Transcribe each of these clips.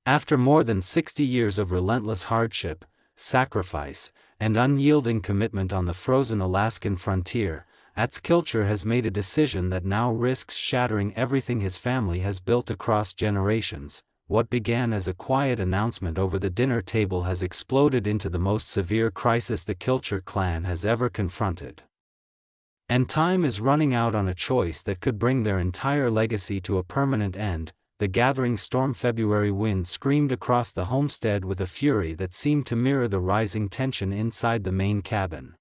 After more than 60 years of relentless hardship, sacrifice, and unyielding commitment on the frozen Alaskan frontier, Eivin Kilcher has made a decision that now risks shattering everything his family has built across generations. What began as a quiet announcement over the dinner table has exploded into the most severe crisis the Kilcher clan has ever confronted. And time is running out on a choice that could bring their entire legacy to a permanent end. The gathering storm February wind screamed across the homestead with a fury that seemed to mirror the rising tension inside the main cabin.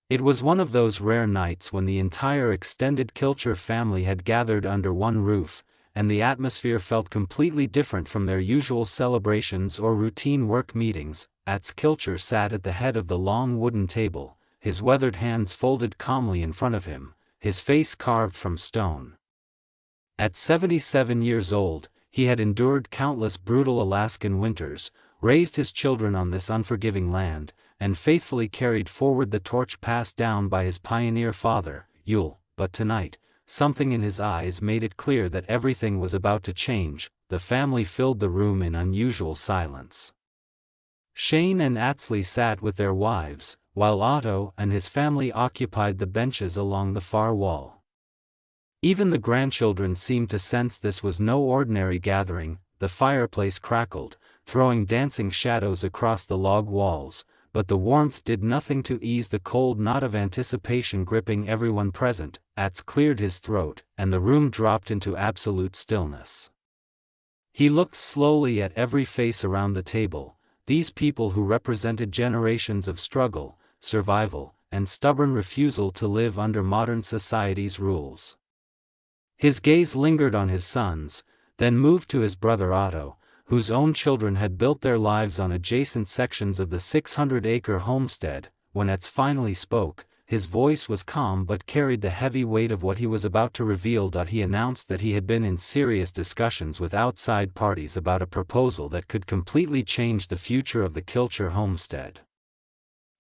It was one of those rare nights when the entire extended Kilcher family had gathered under one roof, and the atmosphere felt completely different from their usual celebrations or routine work meetings. Eivin Kilcher sat at the head of the long wooden table, his weathered hands folded calmly in front of him, his face carved from stone. At 77 years old, he had endured countless brutal Alaskan winters, raised his children on this unforgiving land, and faithfully carried forward the torch passed down by his pioneer father, Yule. But tonight, something in his eyes made it clear that everything was about to change. The family filled the room in unusual silence. Shane and Atsley sat with their wives, while Otto and his family occupied the benches along the far wall. Even the grandchildren seemed to sense this was no ordinary gathering. The fireplace crackled, throwing dancing shadows across the log walls, but the warmth did nothing to ease the cold knot of anticipation gripping everyone present. Ats cleared his throat, and the room dropped into absolute stillness. He looked slowly at every face around the table, these people who represented generations of struggle, survival, and stubborn refusal to live under modern society's rules. His gaze lingered on his sons, then moved to his brother Otto, whose own children had built their lives on adjacent sections of the 600-acre homestead. When Ats finally spoke, his voice was calm but carried the heavy weight of what he was about to reveal. He announced that he had been in serious discussions with outside parties about a proposal that could completely change the future of the Kilcher homestead.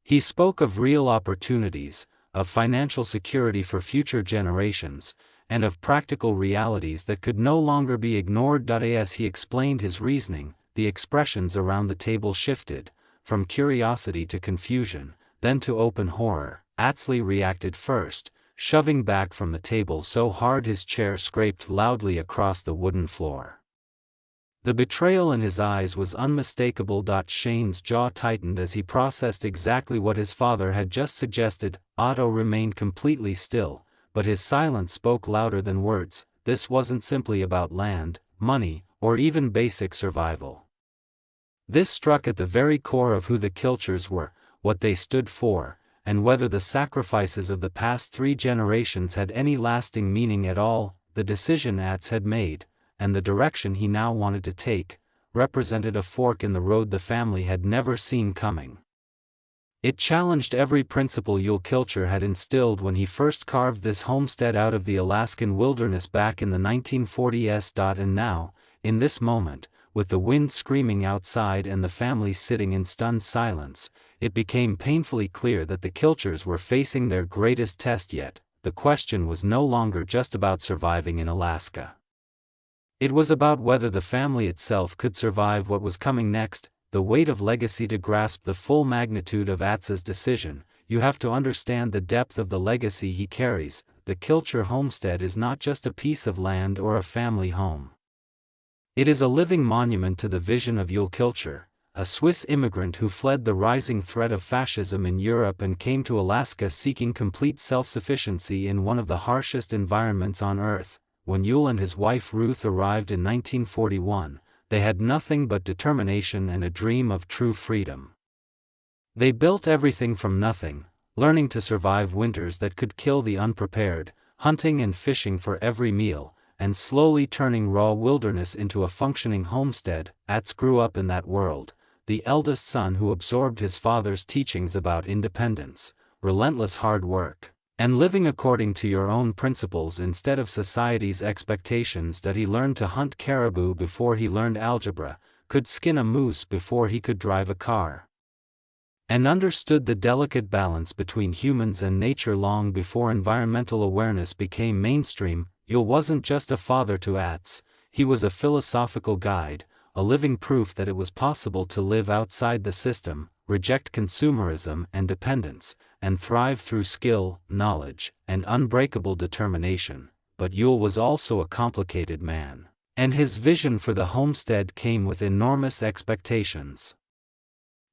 He spoke of real opportunities, of financial security for future generations, and of practical realities that could no longer be ignored. As he explained his reasoning, the expressions around the table shifted, from curiosity to confusion, then to open horror. Atsley reacted first, shoving back from the table so hard his chair scraped loudly across the wooden floor. The betrayal in his eyes was unmistakable. Shane's jaw tightened as he processed exactly what his father had just suggested. Otto remained completely still, but his silence spoke louder than words. This wasn't simply about land, money, or even basic survival. This struck at the very core of who the Kilchers were, what they stood for, and whether the sacrifices of the past 3 generations had any lasting meaning at all. The decision Ats had made, and the direction he now wanted to take, represented a fork in the road the family had never seen coming. It challenged every principle Yule Kilcher had instilled when he first carved this homestead out of the Alaskan wilderness back in the 1940s. And now, in this moment, with the wind screaming outside and the family sitting in stunned silence, it became painfully clear that the Kilchers were facing their greatest test yet. The question was no longer just about surviving in Alaska. It was about whether the family itself could survive what was coming next. The weight of legacy. To grasp the full magnitude of Ats's decision, you have to understand the depth of the legacy he carries. The Kilcher homestead is not just a piece of land or a family home. It is a living monument to the vision of Yule Kilcher, a Swiss immigrant who fled the rising threat of fascism in Europe and came to Alaska seeking complete self-sufficiency in one of the harshest environments on Earth. When Yule and his wife Ruth arrived in 1941, they had nothing but determination and a dream of true freedom. They built everything from nothing, learning to survive winters that could kill the unprepared, hunting and fishing for every meal, and slowly turning raw wilderness into a functioning homestead. Ats grew up in that world, the eldest son who absorbed his father's teachings about independence, relentless hard work, and living according to your own principles instead of society's expectations. He learned to hunt caribou before he learned algebra, could skin a moose before he could drive a car, and understood the delicate balance between humans and nature long before environmental awareness became mainstream. Yule wasn't just a father to Ats, he was a philosophical guide, a living proof that it was possible to live outside the system, reject consumerism and dependence, and thrive through skill, knowledge, and unbreakable determination. But Yule was also a complicated man, and his vision for the homestead came with enormous expectations.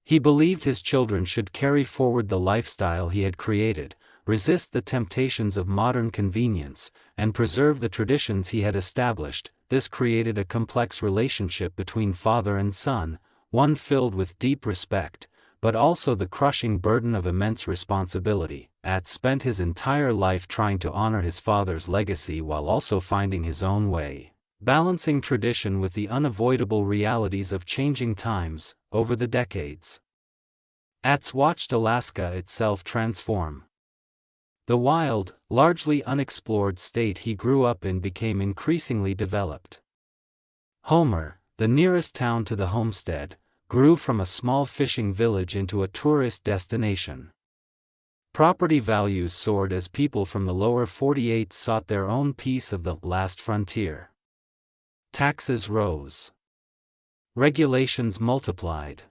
He believed his children should carry forward the lifestyle he had created, resist the temptations of modern convenience, and preserve the traditions he had established. This created a complex relationship between father and son, one filled with deep respect, but also the crushing burden of immense responsibility. At spent his entire life trying to honor his father's legacy while also finding his own way, balancing tradition with the unavoidable realities of changing times. Over the decades, Atz watched Alaska itself transform. The wild, largely unexplored state he grew up in became increasingly developed. Homer, the nearest town to the homestead, grew from a small fishing village into a tourist destination. Property values soared as people from the lower 48 sought their own piece of the last frontier. Taxes rose. Regulations multiplied.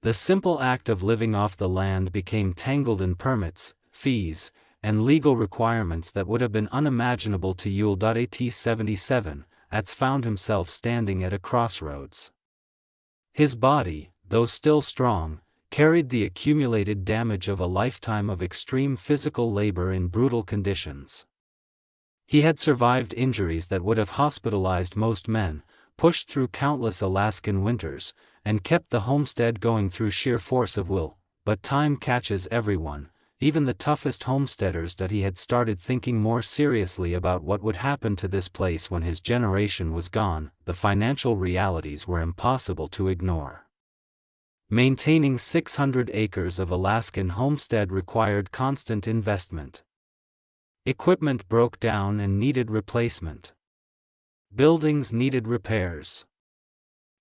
The simple act of living off the land became tangled in permits, fees, and legal requirements that would have been unimaginable to Yule. At 77, Atz found himself standing at a crossroads. His body, though still strong, carried the accumulated damage of a lifetime of extreme physical labor in brutal conditions. He had survived injuries that would have hospitalized most men, pushed through countless Alaskan winters, and kept the homestead going through sheer force of will. But time catches everyone, even the toughest homesteaders. That he had started thinking more seriously about what would happen to this place when his generation was gone. The financial realities were impossible to ignore. Maintaining 600 acres of Alaskan homestead required constant investment. Equipment broke down and needed replacement. Buildings needed repairs.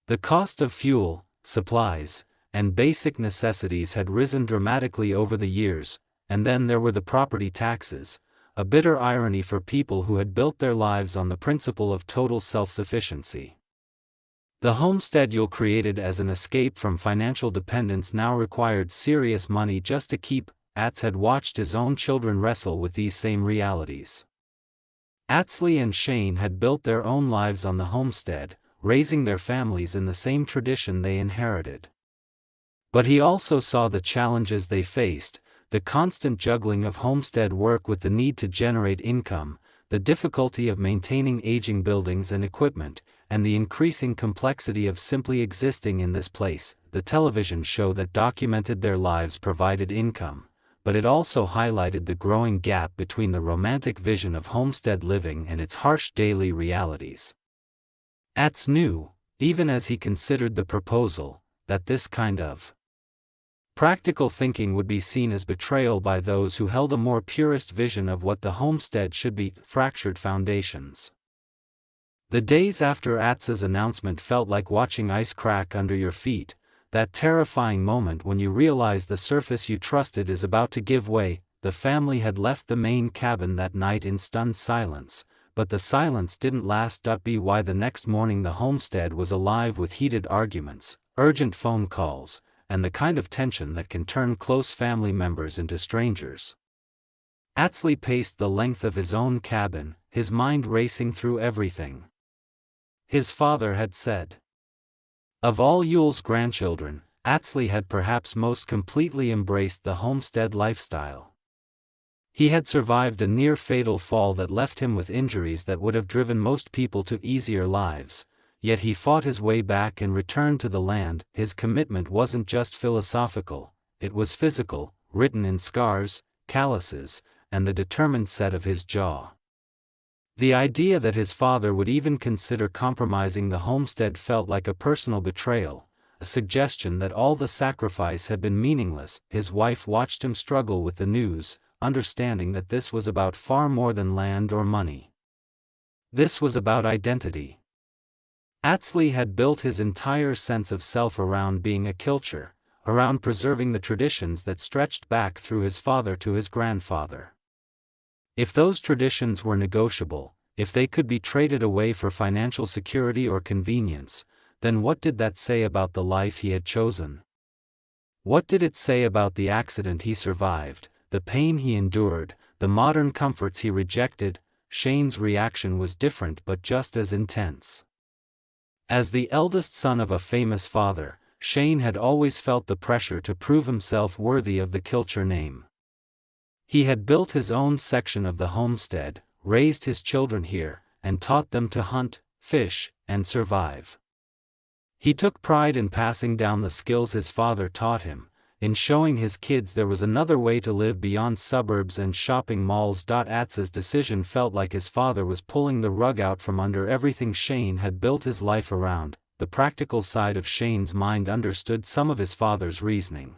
The cost of fuel, supplies, and basic necessities had risen dramatically over the years. And then there were the property taxes, a bitter irony for people who had built their lives on the principle of total self-sufficiency. The homestead Yule created as an escape from financial dependence now required serious money just to keep. Atz had watched his own children wrestle with these same realities. Atzley and Shane had built their own lives on the homestead, raising their families in the same tradition they inherited. But he also saw the challenges they faced, the constant juggling of homestead work with the need to generate income, the difficulty of maintaining aging buildings and equipment, and the increasing complexity of simply existing in this place. The television show that documented their lives provided income, but it also highlighted the growing gap between the romantic vision of homestead living and its harsh daily realities. Atz knew, even as he considered the proposal, that this kind of practical thinking would be seen as betrayal by those who held a more purist vision of what the homestead should be. Fractured foundations. The days after Atz's announcement felt like watching ice crack under your feet, that terrifying moment when you realize the surface you trusted is about to give way. The family had left the main cabin that night in stunned silence, but the silence didn't last. By the next morning the homestead was alive with heated arguments, urgent phone calls, and the kind of tension that can turn close family members into strangers. Atzley paced the length of his own cabin, his mind racing through everything his father had said. Of all Yule's grandchildren, Atzley had perhaps most completely embraced the homestead lifestyle. He had survived a near-fatal fall that left him with injuries that would have driven most people to easier lives, yet he fought his way back and returned to the land. His commitment wasn't just philosophical, it was physical, written in scars, calluses, and the determined set of his jaw. The idea that his father would even consider compromising the homestead felt like a personal betrayal, a suggestion that all the sacrifice had been meaningless. His wife watched him struggle with the news, understanding that this was about far more than land or money. This was about identity. Atzley had built his entire sense of self around being a Kilcher, around preserving the traditions that stretched back through his father to his grandfather. If those traditions were negotiable, if they could be traded away for financial security or convenience, then what did that say about the life he had chosen? What did it say about the accident he survived, the pain he endured, the modern comforts he rejected? Shane's reaction was different but just as intense. As the eldest son of a famous father, Shane had always felt the pressure to prove himself worthy of the Kilcher name. He had built his own section of the homestead, raised his children here, and taught them to hunt, fish, and survive. He took pride in passing down the skills his father taught him, in showing his kids there was another way to live beyond suburbs and shopping malls. Atz's decision felt like his father was pulling the rug out from under everything Shane had built his life around. The practical side of Shane's mind understood some of his father's reasoning.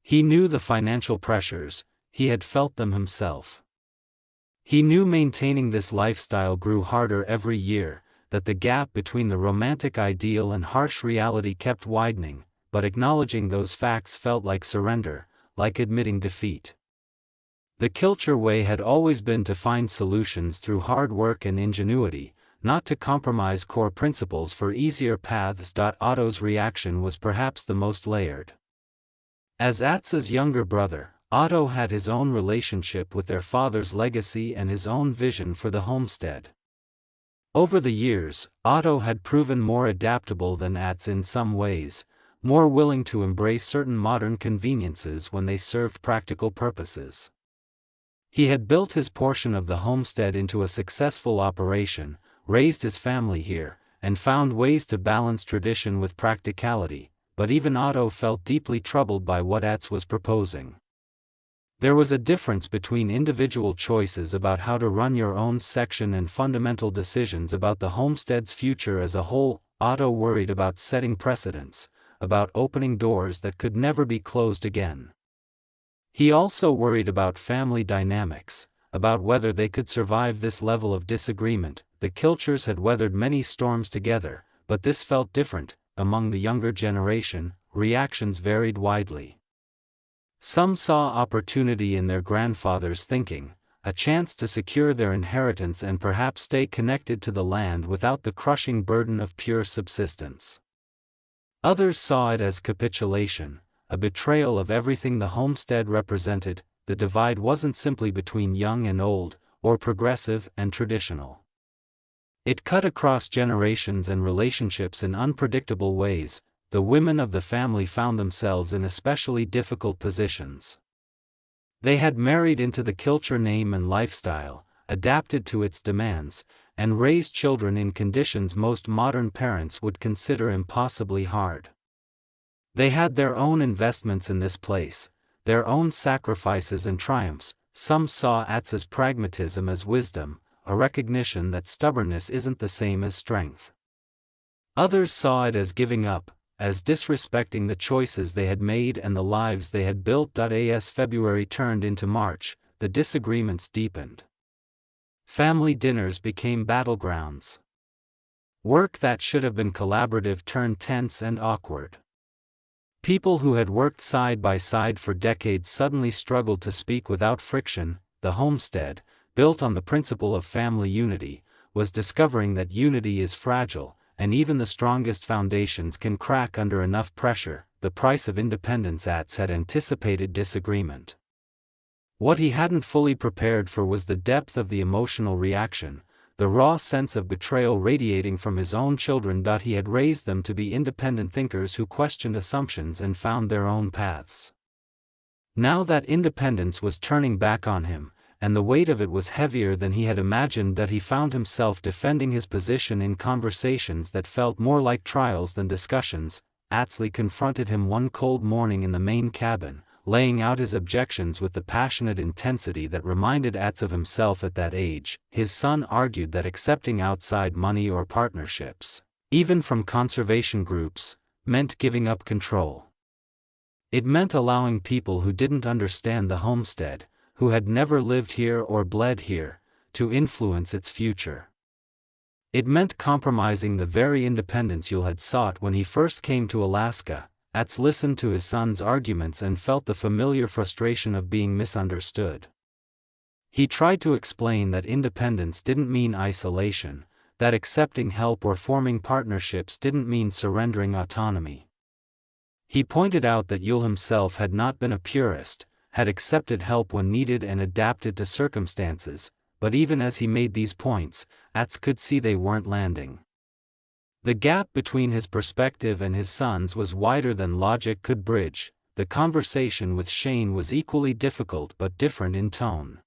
He knew the financial pressures, he had felt them himself. He knew maintaining this lifestyle grew harder every year, that the gap between the romantic ideal and harsh reality kept widening, but acknowledging those facts felt like surrender, like admitting defeat. The Kilcher way had always been to find solutions through hard work and ingenuity, not to compromise core principles for easier paths. Otto's reaction was perhaps the most layered. As Atz's younger brother, Otto had his own relationship with their father's legacy and his own vision for the homestead. Over the years, Otto had proven more adaptable than Atz in some ways, more willing to embrace certain modern conveniences when they served practical purposes. He had built his portion of the homestead into a successful operation, raised his family here, and found ways to balance tradition with practicality, but even Otto felt deeply troubled by what Atz was proposing. There was a difference between individual choices about how to run your own section and fundamental decisions about the homestead's future as a whole. Otto worried about setting precedents, about opening doors that could never be closed again. He also worried about family dynamics, about whether they could survive this level of disagreement. The Kilchers had weathered many storms together, but this felt different. Among the younger generation, reactions varied widely. Some saw opportunity in their grandfather's thinking, a chance to secure their inheritance and perhaps stay connected to the land without the crushing burden of pure subsistence. Others saw it as capitulation, a betrayal of everything the homestead represented. The divide wasn't simply between young and old, or progressive and traditional. It cut across generations and relationships in unpredictable ways. The women of the family found themselves in especially difficult positions. They had married into the Kilcher name and lifestyle, adapted to its demands, and raised children in conditions most modern parents would consider impossibly hard. They had their own investments in this place, their own sacrifices and triumphs. Some saw Atz's pragmatism as wisdom, a recognition that stubbornness isn't the same as strength. Others saw it as giving up, as disrespecting the choices they had made and the lives they had built. As February turned into March, the disagreements deepened. Family dinners became battlegrounds. Work that should have been collaborative turned tense and awkward. People who had worked side by side for decades suddenly struggled to speak without friction. The homestead, built on the principle of family unity, was discovering that unity is fragile, and even the strongest foundations can crack under enough pressure. The price of independence. Atz had anticipated disagreement. What he hadn't fully prepared for was the depth of the emotional reaction, the raw sense of betrayal radiating from his own children. He had raised them to be independent thinkers who questioned assumptions and found their own paths. Now that independence was turning back on him, and the weight of it was heavier than he had imagined. He found himself defending his position in conversations that felt more like trials than discussions. Atsley confronted him one cold morning in the main cabin, laying out his objections with the passionate intensity that reminded Atz of himself at that age. His son argued that accepting outside money or partnerships, even from conservation groups, meant giving up control. It meant allowing people who didn't understand the homestead, who had never lived here or bled here, to influence its future. It meant compromising the very independence Yule had sought when he first came to Alaska. Atz listened to his son's arguments and felt the familiar frustration of being misunderstood. He tried to explain that independence didn't mean isolation, that accepting help or forming partnerships didn't mean surrendering autonomy. He pointed out that Yule himself had not been a purist, had accepted help when needed and adapted to circumstances, but even as he made these points, Atz could see they weren't landing. The gap between his perspective and his son's was wider than logic could bridge. The conversation with Shane was equally difficult but different in tone.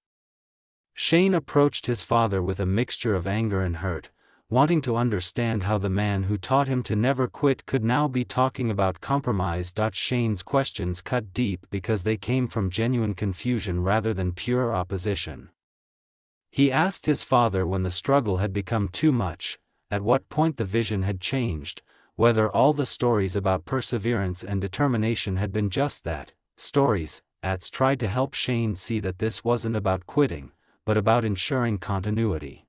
Shane approached his father with a mixture of anger and hurt, wanting to understand how the man who taught him to never quit could now be talking about compromise. Shane's questions cut deep because they came from genuine confusion rather than pure opposition. He asked his father when the struggle had become too much, at what point the vision had changed, whether all the stories about perseverance and determination had been just that, stories. Atz tried to help Shane see that this wasn't about quitting, but about ensuring continuity.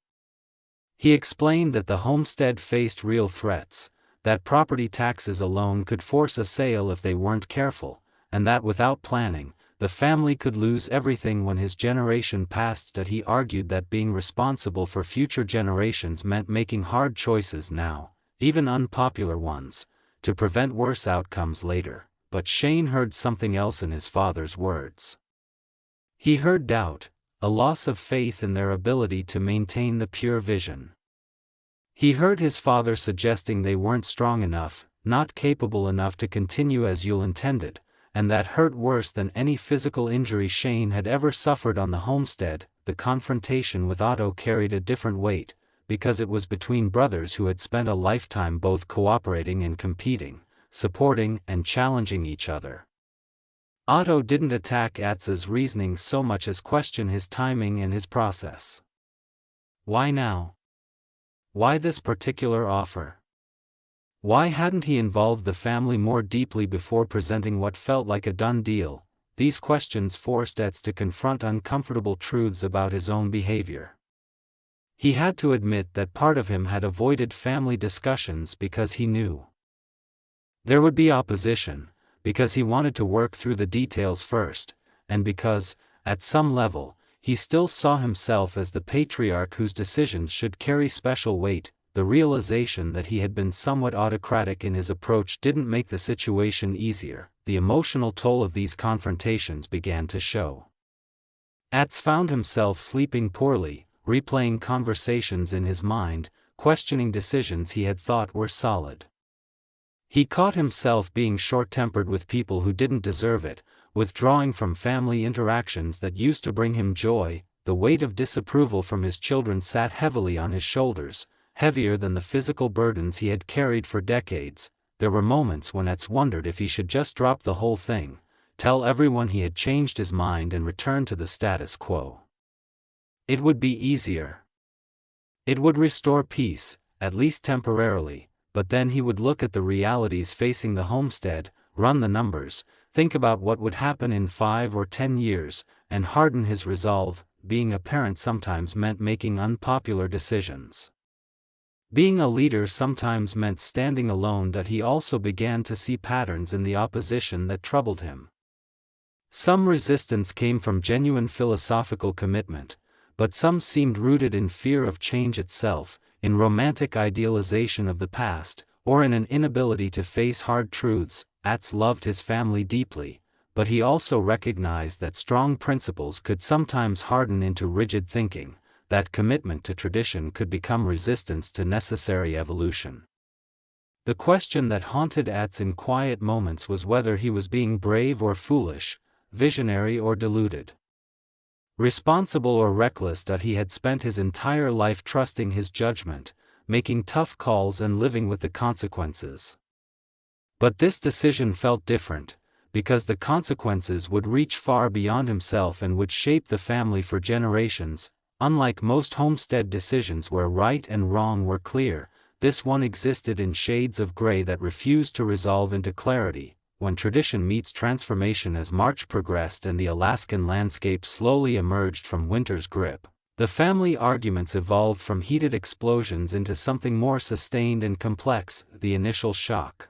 He explained that the homestead faced real threats, that property taxes alone could force a sale if they weren't careful, and that without planning, the family could lose everything when his generation passed. That he argued that being responsible for future generations meant making hard choices now, even unpopular ones, to prevent worse outcomes later. But Shane heard something else in his father's words. He heard doubt, a loss of faith in their ability to maintain the pure vision. He heard his father suggesting they weren't strong enough, not capable enough to continue as Yule intended, and that hurt worse than any physical injury Shane had ever suffered on the homestead. The confrontation with Otto carried a different weight, because it was between brothers who had spent a lifetime both cooperating and competing, supporting and challenging each other. Otto didn't attack Atz's reasoning so much as question his timing and his process. Why now? Why this particular offer? Why hadn't he involved the family more deeply before presenting what felt like a done deal? These questions forced Atz to confront uncomfortable truths about his own behavior. He had to admit that part of him had avoided family discussions because he knew there would be opposition, because he wanted to work through the details first, and because, at some level, he still saw himself as the patriarch whose decisions should carry special weight. The realization that he had been somewhat autocratic in his approach didn't make the situation easier. The emotional toll of these confrontations began to show. Atz found himself sleeping poorly, replaying conversations in his mind, questioning decisions he had thought were solid. He caught himself being short-tempered with people who didn't deserve it, withdrawing from family interactions that used to bring him joy. The weight of disapproval from his children sat heavily on his shoulders, heavier than the physical burdens he had carried for decades. There were moments when Atz wondered if he should just drop the whole thing, tell everyone he had changed his mind and return to the status quo. It would be easier. It would restore peace, at least temporarily, but then he would look at the realities facing the homestead, run the numbers, think about what would happen in 5 or 10 years, and harden his resolve. Being a parent sometimes meant making unpopular decisions. Being a leader sometimes meant standing alone. That he also began to see patterns in the opposition that troubled him. Some resistance came from genuine philosophical commitment, but some seemed rooted in fear of change itself, in romantic idealization of the past, or in an inability to face hard truths. Atz loved his family deeply, but he also recognized that strong principles could sometimes harden into rigid thinking, that commitment to tradition could become resistance to necessary evolution. The question that haunted Atz in quiet moments was whether he was being brave or foolish, visionary or deluded, responsible or reckless. That he had spent his entire life trusting his judgment, making tough calls and living with the consequences. But this decision felt different, because the consequences would reach far beyond himself and would shape the family for generations. Unlike most homestead decisions where right and wrong were clear, this one existed in shades of gray that refused to resolve into clarity. When tradition meets transformation. As March progressed and the Alaskan landscape slowly emerged from winter's grip, the family arguments evolved from heated explosions into something more sustained and complex. The initial shock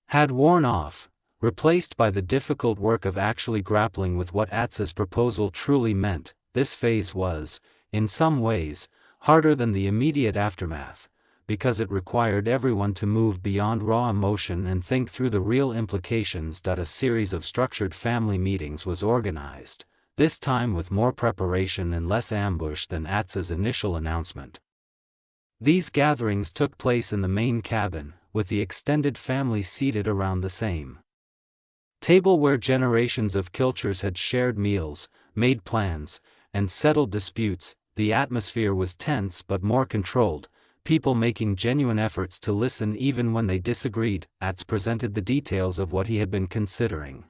had worn off, replaced by the difficult work of actually grappling with what Atz's proposal truly meant. This phase was, in some ways, harder than the immediate aftermath, because it required everyone to move beyond raw emotion and think through the real implications. A series of structured family meetings was organized, this time with more preparation and less ambush than Atz's initial announcement. These gatherings took place in the main cabin, with the extended family seated around the same table where generations of Kilchers had shared meals, made plans, and settled disputes. The atmosphere was tense but more controlled, people making genuine efforts to listen even when they disagreed. Atz presented the details of what he had been considering.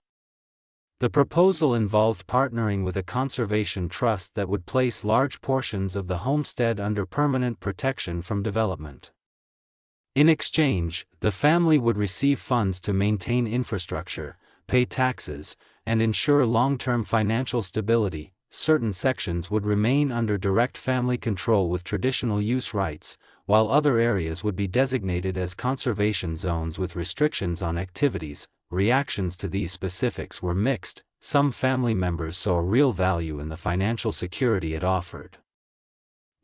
The proposal involved partnering with a conservation trust that would place large portions of the homestead under permanent protection from development. In exchange, the family would receive funds to maintain infrastructure, pay taxes, and ensure long-term financial stability. Certain sections would remain under direct family control with traditional use rights, while other areas would be designated as conservation zones with restrictions on activities. Reactions to these specifics were mixed. Some family members saw real value in the financial security it offered.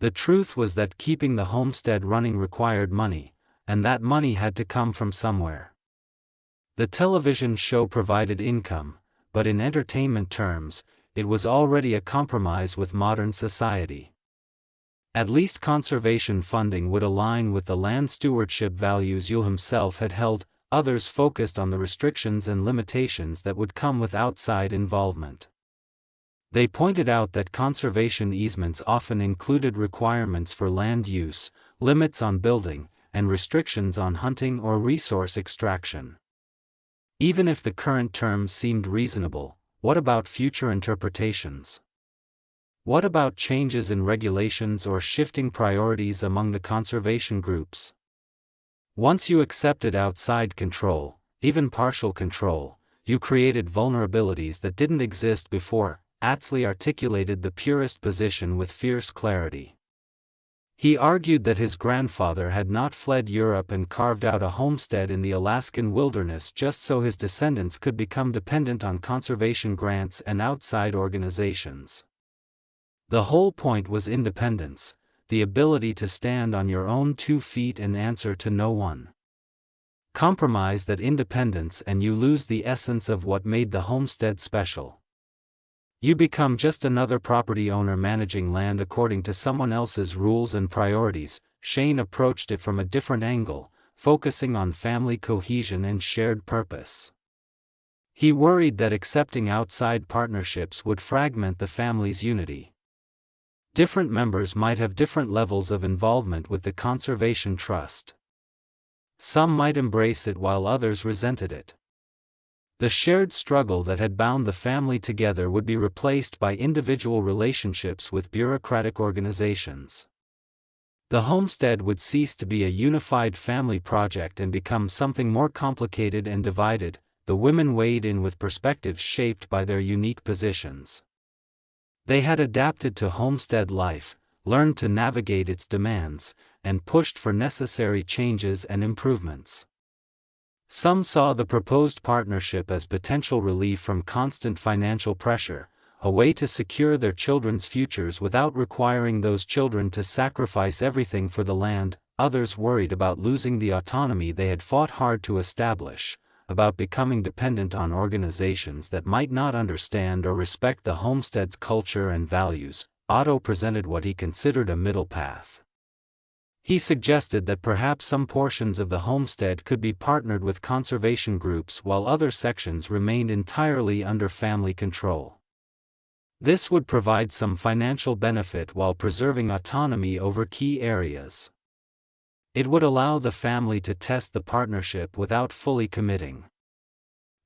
The truth was that keeping the homestead running required money, and that money had to come from somewhere. The television show provided income, but in entertainment terms, it was already a compromise with modern society. At least conservation funding would align with the land stewardship values Yule himself had held. Others focused on the restrictions and limitations that would come with outside involvement. They pointed out that conservation easements often included requirements for land use, limits on building, and restrictions on hunting or resource extraction. Even if the current terms seemed reasonable, what about future interpretations? What about changes in regulations or shifting priorities among the conservation groups? Once you accepted outside control, even partial control, you created vulnerabilities that didn't exist before. Atz articulated the purist position with fierce clarity. He argued that his grandfather had not fled Europe and carved out a homestead in the Alaskan wilderness just so his descendants could become dependent on conservation grants and outside organizations. The whole point was independence, the ability to stand on your own 2 feet and answer to no one. Compromise that independence and you lose the essence of what made the homestead special. You become just another property owner managing land according to someone else's rules and priorities. Shane approached it from a different angle, focusing on family cohesion and shared purpose. He worried that accepting outside partnerships would fragment the family's unity. Different members might have different levels of involvement with the conservation trust. Some might embrace it while others resented it. The shared struggle that had bound the family together would be replaced by individual relationships with bureaucratic organizations. The homestead would cease to be a unified family project and become something more complicated and divided. The women weighed in with perspectives shaped by their unique positions. They had adapted to homestead life, learned to navigate its demands, and pushed for necessary changes and improvements. Some saw the proposed partnership as potential relief from constant financial pressure, a way to secure their children's futures without requiring those children to sacrifice everything for the land. Others worried about losing the autonomy they had fought hard to establish, about becoming dependent on organizations that might not understand or respect the homestead's culture and values. Otto presented what he considered a middle path. He suggested that perhaps some portions of the homestead could be partnered with conservation groups while other sections remained entirely under family control. This would provide some financial benefit while preserving autonomy over key areas. It would allow the family to test the partnership without fully committing.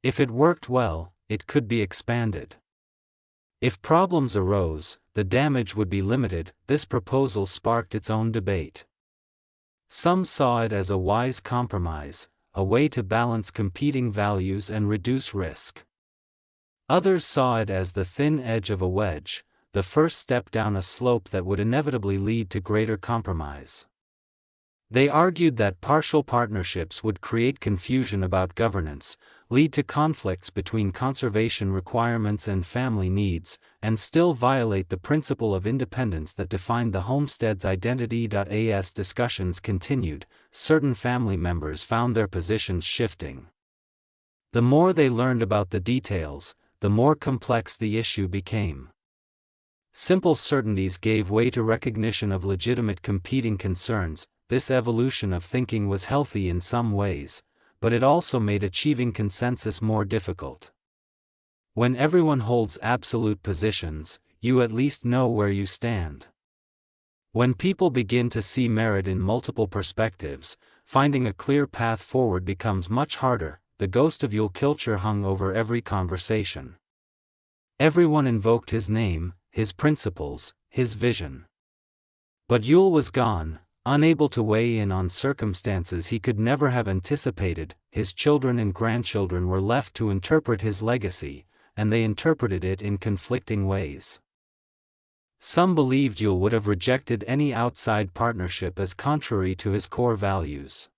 If it worked well, it could be expanded. If problems arose, the damage would be limited. This proposal sparked its own debate. Some saw it as a wise compromise, a way to balance competing values and reduce risk. Others saw it as the thin edge of a wedge, the first step down a slope that would inevitably lead to greater compromise. They argued that partial partnerships would create confusion about governance, lead to conflicts between conservation requirements and family needs, and still violate the principle of independence that defined the homestead's identity. As discussions continued, certain family members found their positions shifting. The more they learned about the details, the more complex the issue became. Simple certainties gave way to recognition of legitimate competing concerns. This evolution of thinking was healthy in some ways, but it also made achieving consensus more difficult. When everyone holds absolute positions, you at least know where you stand. When people begin to see merit in multiple perspectives, finding a clear path forward becomes much harder. The ghost of Eivin Kilcher hung over every conversation. Everyone invoked his name, his principles, his vision. But Eivin was gone, unable to weigh in on circumstances he could never have anticipated. His children and grandchildren were left to interpret his legacy, and they interpreted it in conflicting ways. Some believed Eivin would have rejected any outside partnership as contrary to his core values.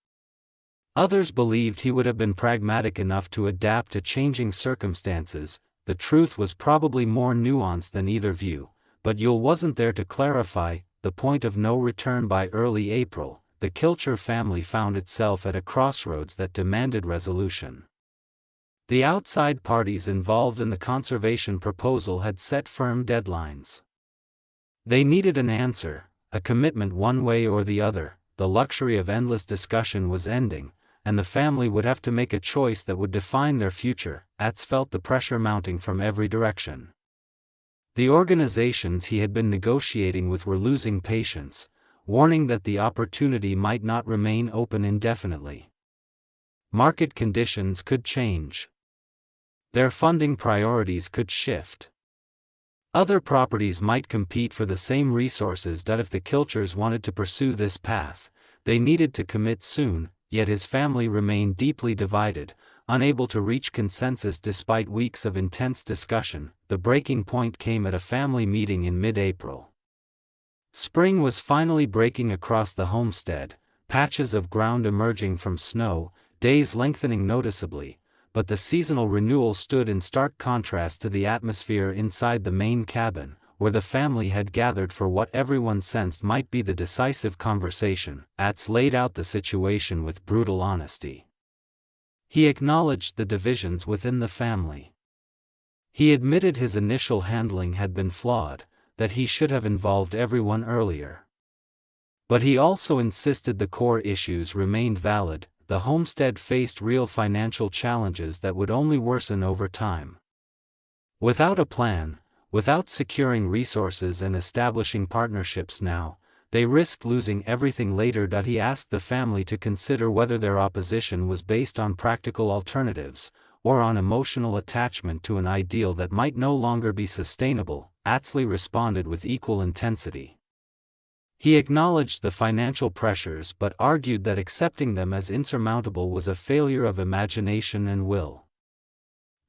Others believed he would have been pragmatic enough to adapt to changing circumstances. The truth was probably more nuanced than either view, but Eivin wasn't there to clarify. The point of no return. By early April, the Kilcher family found itself at a crossroads that demanded resolution. The outside parties involved in the conservation proposal had set firm deadlines. They needed an answer, a commitment one way or the other. The luxury of endless discussion was ending, and the family would have to make a choice that would define their future. Atz felt the pressure mounting from every direction. The organizations he had been negotiating with were losing patience, warning that the opportunity might not remain open indefinitely. Market conditions could change. Their funding priorities could shift. Other properties might compete for the same resources. If the Kilchers wanted to pursue this path, they needed to commit soon. Yet his family remained deeply divided, unable to reach consensus despite weeks of intense discussion. The breaking point came at a family meeting in mid-April. Spring was finally breaking across the homestead, patches of ground emerging from snow, days lengthening noticeably, but the seasonal renewal stood in stark contrast to the atmosphere inside the main cabin, where the family had gathered for what everyone sensed might be the decisive conversation. Atz laid out the situation with brutal honesty. He acknowledged the divisions within the family. He admitted his initial handling had been flawed, that he should have involved everyone earlier. But he also insisted the core issues remained valid. The homestead faced real financial challenges that would only worsen over time. Without a plan, without securing resources and establishing partnerships now, they risked losing everything later. He asked the family to consider whether their opposition was based on practical alternatives, or on emotional attachment to an ideal that might no longer be sustainable. Atsley responded with equal intensity. He acknowledged the financial pressures but argued that accepting them as insurmountable was a failure of imagination and will.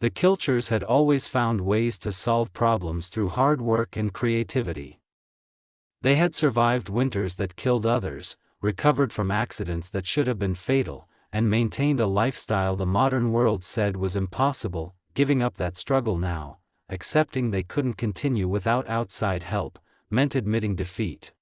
The Kilchers had always found ways to solve problems through hard work and creativity. They had survived winters that killed others, recovered from accidents that should have been fatal, and maintained a lifestyle the modern world said was impossible. Giving up that struggle now, accepting they couldn't continue without outside help, meant admitting defeat.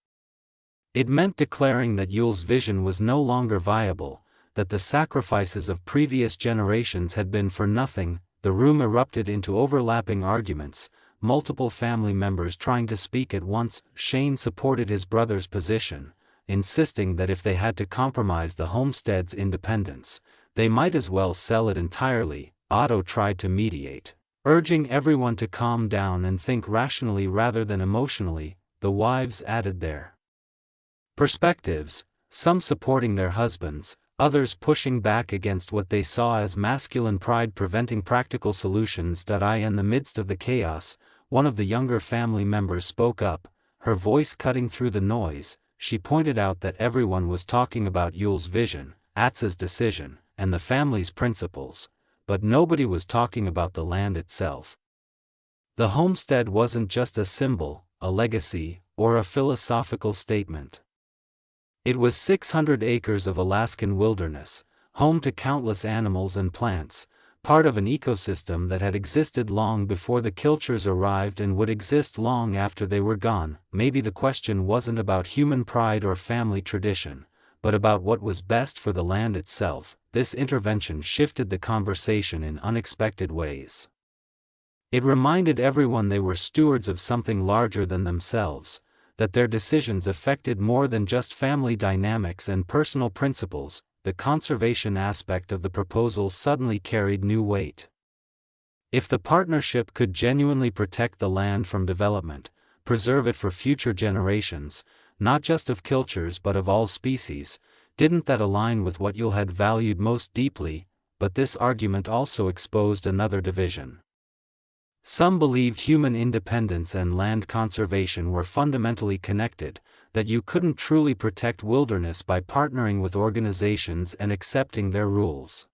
It meant declaring that Eiv's vision was no longer viable, that the sacrifices of previous generations had been for nothing. The room erupted into overlapping arguments, multiple family members trying to speak at once. Shane supported his brother's position, insisting that if they had to compromise the homestead's independence, they might as well sell it entirely. Otto tried to mediate, urging everyone to calm down and think rationally rather than emotionally. The wives added their perspectives, some supporting their husbands, others pushing back against what they saw as masculine pride preventing practical solutions. In the midst of the chaos, one of the younger family members spoke up, her voice cutting through the noise. She pointed out that everyone was talking about Eiv's vision, Atz's decision, and the family's principles, but nobody was talking about the land itself. The homestead wasn't just a symbol, a legacy, or a philosophical statement. It was 600 acres of Alaskan wilderness, home to countless animals and plants, part of an ecosystem that had existed long before the Kilchers arrived and would exist long after they were gone. Maybe the question wasn't about human pride or family tradition, but about what was best for the land itself. This intervention shifted the conversation in unexpected ways. It reminded everyone they were stewards of something larger than themselves, that their decisions affected more than just family dynamics and personal principles. The conservation aspect of the proposal suddenly carried new weight. If the partnership could genuinely protect the land from development, preserve it for future generations, not just of Kilchers but of all species, didn't that align with what Yule had valued most deeply? But this argument also exposed another division. Some believed human independence and land conservation were fundamentally connected, that you couldn't truly protect wilderness by partnering with organizations and accepting their rules.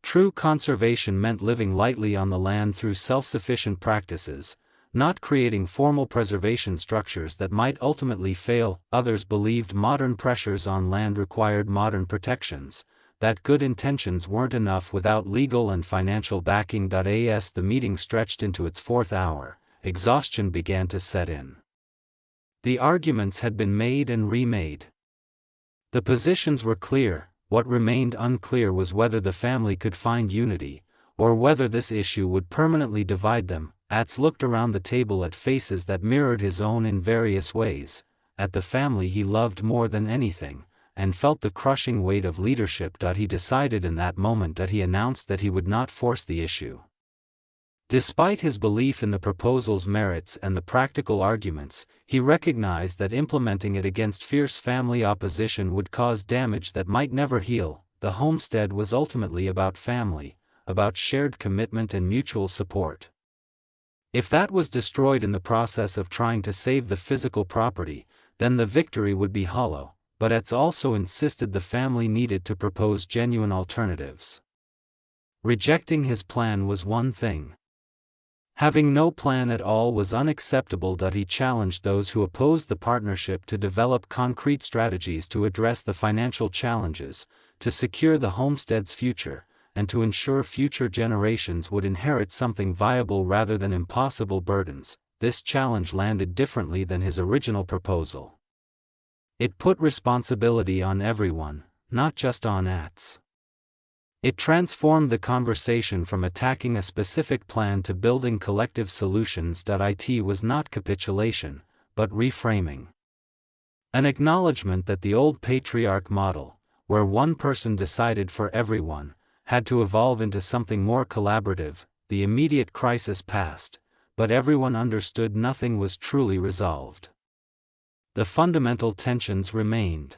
True conservation meant living lightly on the land through self-sufficient practices, not creating formal preservation structures that might ultimately fail. Others believed modern pressures on land required modern protections, that good intentions weren't enough without legal and financial backing. As the meeting stretched into its fourth hour, exhaustion began to set in. The arguments had been made and remade. The positions were clear. What remained unclear was whether the family could find unity, or whether this issue would permanently divide them. Atz looked around the table at faces that mirrored his own in various ways, at the family he loved more than anything, and felt the crushing weight of leadership. He decided in that moment that he announced that he would not force the issue. Despite his belief in the proposal's merits and the practical arguments, he recognized that implementing it against fierce family opposition would cause damage that might never heal. The homestead was ultimately about family, about shared commitment and mutual support. If that was destroyed in the process of trying to save the physical property, then the victory would be hollow. But Atz also insisted the family needed to propose genuine alternatives. Rejecting his plan was one thing. Having no plan at all was unacceptable. He challenged those who opposed the partnership to develop concrete strategies to address the financial challenges, to secure the homestead's future, and to ensure future generations would inherit something viable rather than impossible burdens. This challenge landed differently than his original proposal. It put responsibility on everyone, not just on Atz. It transformed the conversation from attacking a specific plan to building collective solutions. It was not capitulation, but reframing. An acknowledgement that the old patriarch model, where one person decided for everyone, had to evolve into something more collaborative. The immediate crisis passed, but everyone understood nothing was truly resolved. The fundamental tensions remained.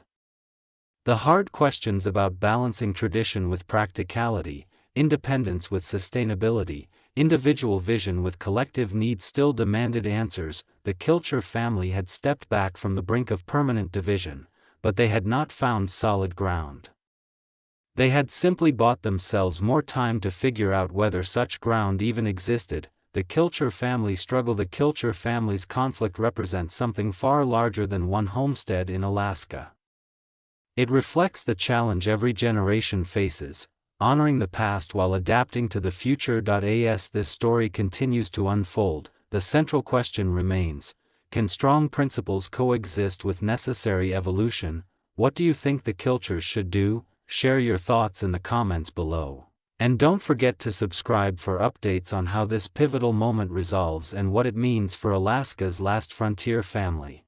The hard questions about balancing tradition with practicality, independence with sustainability, individual vision with collective need still demanded answers. The Kilcher family had stepped back from the brink of permanent division, but they had not found solid ground. They had simply bought themselves more time to figure out whether such ground even existed. The Kilcher family struggle. The Kilcher family's conflict represents something far larger than one homestead in Alaska. It reflects the challenge every generation faces, honoring the past while adapting to the future. As this story continues to unfold, the central question remains: can strong principles coexist with necessary evolution? What do you think the Kilchers should do? Share your thoughts in the comments below. And don't forget to subscribe for updates on how this pivotal moment resolves and what it means for Alaska's last frontier family.